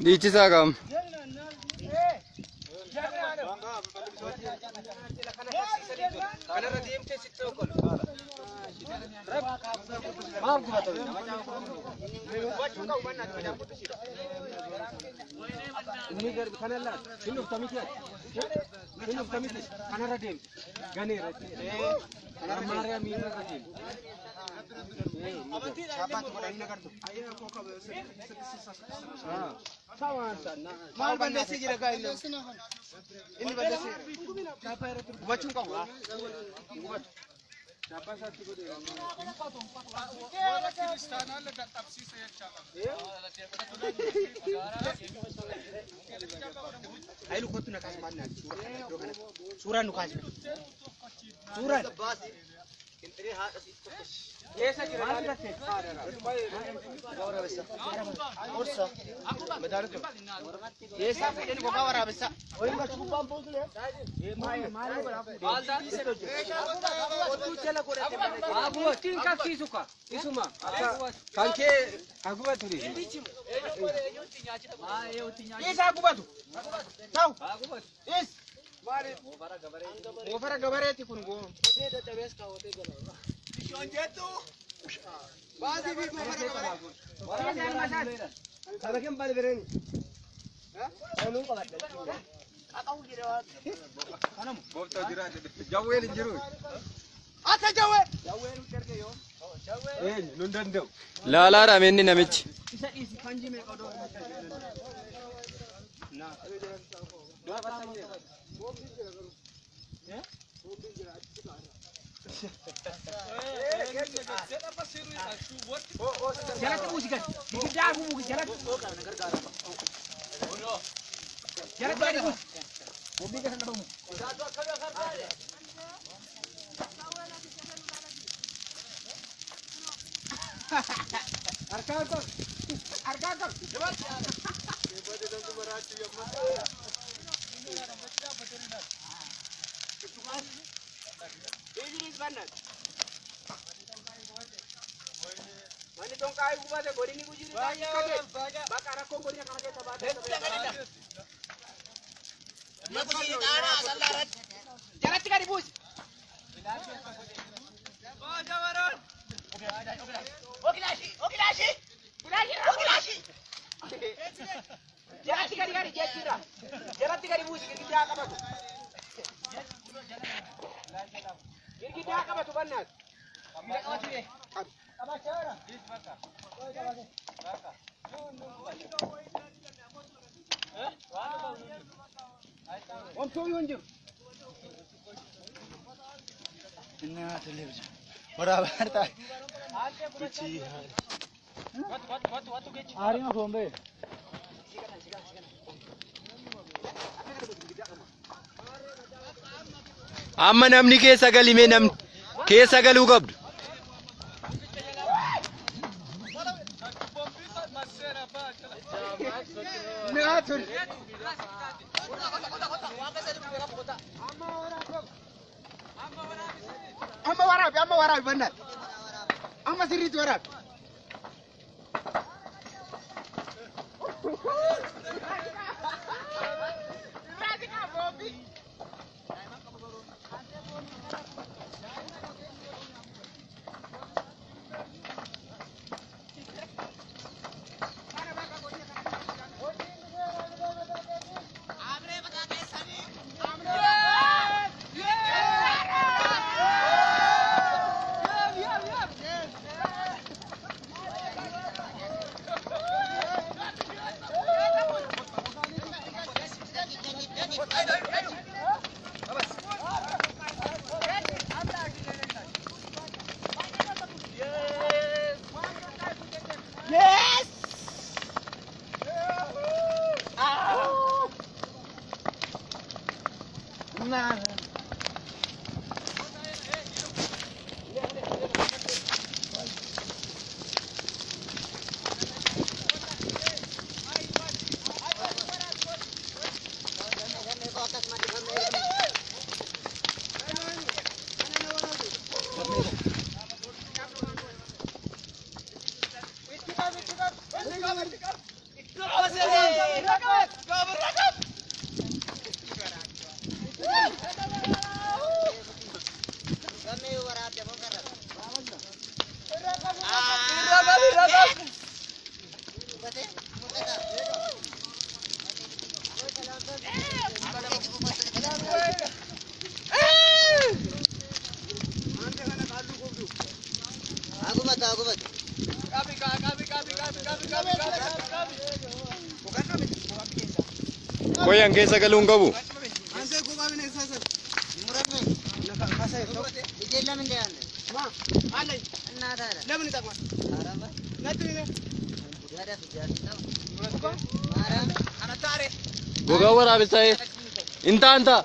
Dhiichisaa qaama. Maal balleessee jira gaa inni balleessee hubachuun qabu Ailu kottu na kaas maal naati suuraan nu kaas suuraan Keessa jira Orsa Madaaratu Keessa fedhan gogaa waraabessa Moofara gabareeti kun goo Shonjetu Baasi fi moofara gabareeti Kana kan bal bereni Anu qabadde Aqaw jira Kanam Bofta jira Jawweel jiru Ata jawweel Jawweel kerge yo Jawweel nun dandau Laalaadha menni namichi. Isa dhisi kanji me qodoo Na Dua pasang jira Jalan musikan, bikin jago mungkin jalan. Jalan tadi bos. Mobil kan ada bos. Arka. Cepat. Cepat dan tu berhasil yang mana? Ini banget. Mani tong kai gua deh, gori ni gua jadi. Bakar aku gorinya karena kita bakar. Nak gini tanah asal larat. Jangan 3.000. Oh, Jawaron. Oke lagi. Jangan 3 jatira. Jangan 3.000 kita apa tu? Kita apa tu banat? Apa cara? Om Towi unjuk. Ini television. Berabar tak? Kuci. What keci? Hari mah Bombay. Amma namni keessa galimee namni keessa galuu qabdu. Amma waraab banat. Amma sirriitti waraab. Koy ang keessa galuun qabu. Gogaa waraabessa inta anta.